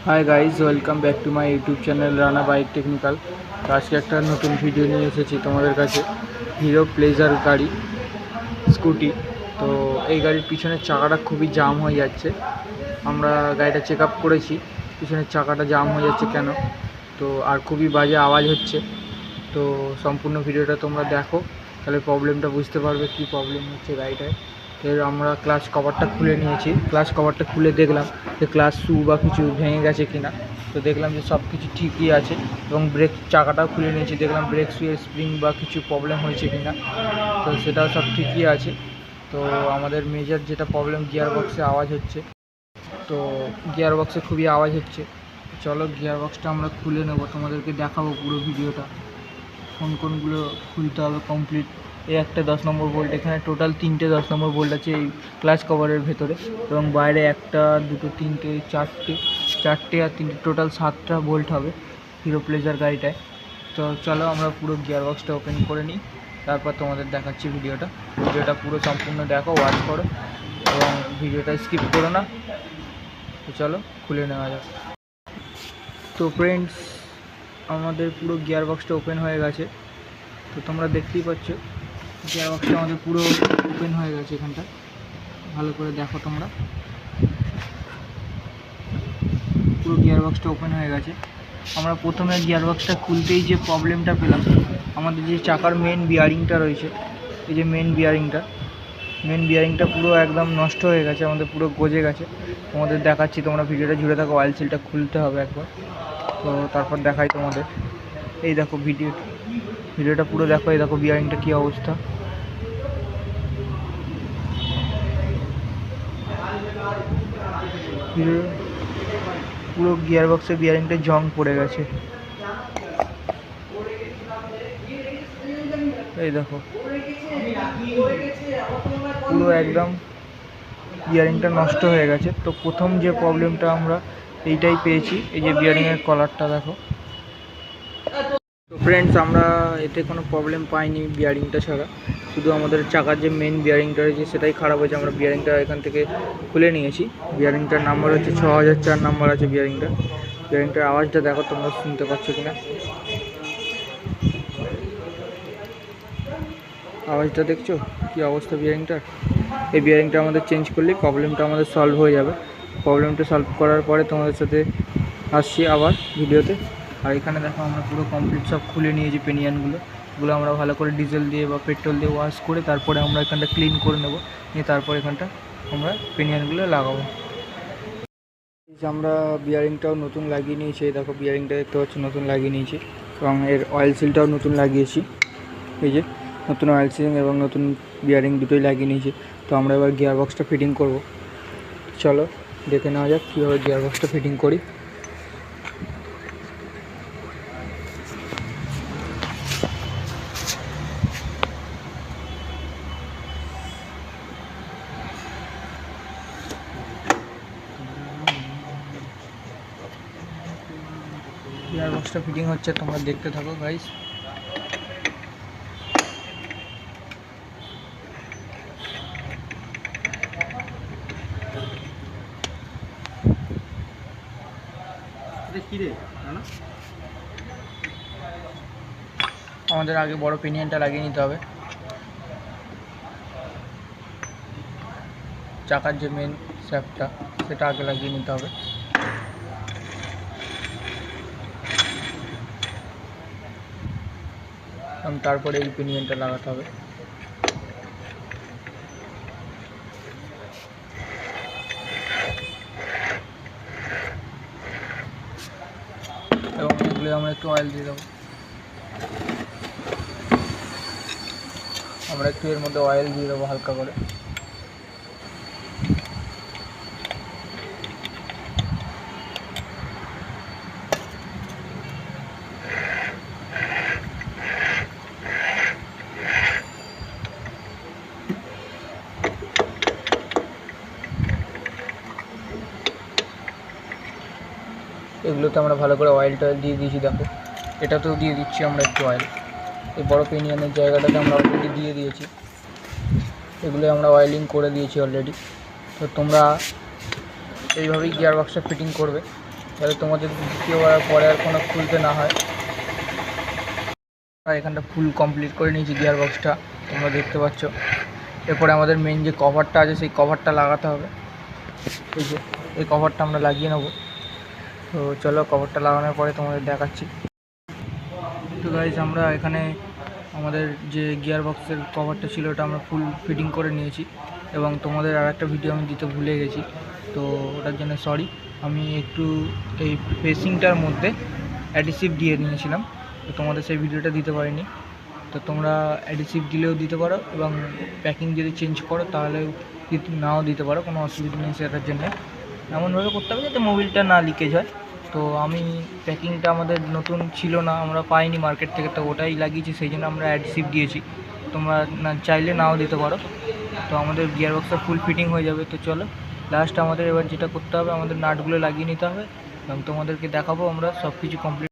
Hi guys, welcome back to my YouTube channel Rana bike technical. তো আজকে একটা নতুন ভিডিও নিয়ে এসেছি তোমাদের কাছে। হিরো প্লেজার গাড়ি, স্কুটি। তো এই গাড়ির পিছনের চাকাটা খুবই জাম হয়ে যাচ্ছে। আমরা গাড়িটা চেক আপ করেছি, পিছনের চাকাটা জাম হয়ে যাচ্ছে কেন, তো আর খুবই বাজে আওয়াজ হচ্ছে। তো সম্পূর্ণ ভিডিওটা তোমরা দেখো, তাহলে প্রবলেমটা বুঝতে পারবে কী প্রবলেম হচ্ছে গাড়িটায়। এর আমরা ক্লাচ কভারটা খুলে নিয়েছি। ক্লাচ কভারটা খুলে দেখলাম যে ক্লাচ শু বা কিছু ভেঙে গেছে কিনা। তো দেখলাম যে সব কিছু ঠিকই আছে, এবং ব্রেক চাকাটাও খুলে নিয়েছি, দেখলাম ব্রেক শুয়ের স্প্রিং বা কিছু প্রবলেম হয়েছে কিনা। তো সেটাও সব ঠিকই আছে। তো আমাদের মেজর যেটা প্রবলেম, গিয়ার বক্সে আওয়াজ হচ্ছে। তো গিয়ার বক্সে খুবই আওয়াজ হচ্ছে। চলো গিয়ার বক্সটা আমরা খুলে নেবো, তোমাদেরকে দেখাবো পুরো ভিডিওটা কোনগুলো খুলতে হবে কমপ্লিট। এই একটা 10 নম্বর বোল্ট, এখানে টোটাল 3টে 10 নম্বর বোল্ট আছে এই ক্লাচ কভারের ভেতরে, এবং বাইরে 1 2 3 4টে আর 3টে, টোটাল 7টা বোল্ট হবে হিরো প্লেজার গাড়িটায়। তো চলো আমরা পুরো গিয়ার বক্সটা ওপেন করে নিই, তারপর তোমাদের দেখাচ্ছি ভিডিওটা পুরো সম্পূর্ণ দেখো, ওয়াচ করো, এবং ভিডিওটা স্কিপ করো না। তো চলো খুলে নেওয়া যাক। তো ফ্রেন্ডস, আমাদের পুরো গিয়ার বক্সটা ওপেন হয়ে গেছে। তো তোমরা দেখতেই পাচ্ছ গিয়ার বক্সটা আমাদের পুরো ওপেন হয়ে গেছে। এখানটা ভালো করে দেখো তোমরা, পুরো গিয়ার বক্সটা ওপেন হয়ে গেছে। আমরা প্রথমে গিয়ার বক্সটা খুলতেই যে প্রবলেমটা পেলাম, আমাদের যে চাকার মেন বিয়ারিংটা রয়েছে, এই যে মেন বিয়ারিংটা পুরো একদম নষ্ট হয়ে গেছে, আমাদের পুরো গজে গেছে। তোমাদের দেখাচ্ছি, তোমরা ভিডিওটা জুড়ে থাকো। অয়েল সিলটা খুলতে হবে একবার, তো তারপর দেখাই তোমাদের। এই দেখো ভিডিওটা পুরো দেখো, এই দেখো বিয়ারিংটা কী অবস্থা। পুরো গিয়ার বক্সের বিয়ারিংটা জং পড়ে গেছে। এই দেখো পুরো একদম বিয়ারিংটা নষ্ট হয়ে গেছে। তো প্রথম যে প্রবলেমটা আমরা এইটাই পেয়েছি, এই যে বিয়ারিংয়ের কলারটা দেখো। তো ফ্রেন্ডস, আমরা এতে কোনো প্রবলেম পাইনি বিয়ারিংটা ছাড়া, শুধু আমাদের চাকার যে মেন বিয়ারিংটা রয়েছে সেটাই খারাপ হয়েছে। আমরা বিয়ারিংটা এখান থেকে খুলে নিয়েছি। বিয়ারিংটার নাম্বার হচ্ছে 6004 নাম্বার আছে বিয়ারিংটার আওয়াজটা দেখো তোমরা শুনতে পাচ্ছ কিনা, আওয়াজটা দেখছো কী অবস্থা বিয়ারিংটার। এই বিয়ারিংটা আমাদের চেঞ্জ করলে প্রবলেমটা আমাদের সলভ হয়ে যাবে। প্রবলেমটা সলভ করার পরে তোমাদের সাথে আসছি আবার ভিডিওতে। আর এখানে দেখো আমরা পুরো কমপ্লিট সব খুলে নিয়েছি এগুলো আমরা ভালো করে ডিজেল দিয়ে বা পেট্রোল দিয়ে ওয়াশ করে তারপরে আমরা এখানটা ক্লিন করে নেব, নিয়ে তারপর এখানটা আমরা পেনিয়ানগুলো লাগাবো। আমরা বিয়ারিংটাও নতুন লাগিয়ে নিয়েছি, এই দেখো বিয়ারিংটা দেখতে পাচ্ছি নতুন লাগিয়ে নিয়েছি, এবং এর অয়েল সিলটাও নতুন লাগিয়েছি। এই যে নতুন অয়েল সিল এবং নতুন বিয়ারিং দুটোই লাগিয়ে নিয়েছি। তো আমরা এবার গিয়ার বক্সটা ফিটিং করব। চলো দেখে নেওয়া যাক কীভাবে গিয়ার বক্সটা ফিটিং করি। গিয়ার বক্সটা ফিটিং হচ্ছে, তোমরা দেখতে থাকো গাইস। আমাদের আগে বড় পিনিয়নটা লাগিয়ে নিতে হবে, চাকার যে মেন শ্যাফটটা সেটা আগে লাগিয়ে নিতে হবে। এবং তারপরে এই পিনিয়নটা লাগাতে হবে। এবং এগুলো আমরা একটু অয়েল দিয়ে দেবো। আমরা একটু এর মধ্যে অয়েল দিয়ে দেবো হালকা করে। এগুলোতে আমরা ভালো করে অয়েল টয়েল দিয়ে দিয়েছি, দেখো এটাতেও দিয়ে দিচ্ছি আমরা একটু অয়েল। এই বড় পিনিয়নের জায়গাটাতে আমরা অলরেডি দিয়ে দিয়েছি, এগুলো আমরা অয়েলিং করে দিয়েছি অলরেডি। তো তোমরা এইভাবেই গিয়ার বক্সটা ফিটিং করবে। যাতে তোমাদের দ্বিতীয়বার পরে আর কোনো খুলতে না হয়। আর এখানটা ফুল কমপ্লিট করে নিয়েছি গিয়ার বক্সটা, তোমরা দেখতে পাচ্ছ। এরপরে আমাদের মেন যে কভারটা আছে সেই কভারটা লাগাতে হবে। এই যে এই কভারটা আমরা লাগিয়ে নেব। তো চলো কভারটা লাগানোর পরে তোমাদের দেখাচ্ছি। তো গাইজ আমরা এখানে আমাদের যে গিয়ার বক্সের কভারটা ছিল ওটা আমরা ফুল ফিটিং করে নিয়েছি, এবং তোমাদের আর একটা ভিডিও আমি দিতে ভুলে গেছি, তো ওটার জন্য সরি। আমি একটু এই ফেসিংটার মধ্যে অ্যাডিসিভ দিয়ে নিয়েছিলাম, তো তোমাদের সেই ভিডিওটা দিতে পারিনি। তো তোমরা অ্যাডিসিভ দিলেও দিতে পারো, এবং প্যাকিং যদি চেঞ্জ করো তাহলে নাও দিতে পারো, কোনো অসুবিধা নেই সেটার জন্য। এমনভাবে করতে হবে যাতে মোবিলটা না লিকেজ হয়। তো আমি প্যাকিংটা আমাদের নতুন ছিল না, আমরা পাইনি মার্কেট থেকে, তো ওটাই লাগিয়েছি, সেই জন্য আমরা অ্যাডিসিভ দিয়েছি। তোমরা না চাইলে নাও দিতে পারো। তো আমাদের গিয়ার বক্সটা ফুল ফিটিং হয়ে যাবে। তো চলো লাস্ট আমাদের এবার যেটা করতে হবে, আমাদের নাটগুলো লাগিয়ে নিতে হবে, এবং তোমাদেরকে দেখাবো আমরা সব কিছু কমপ্লিট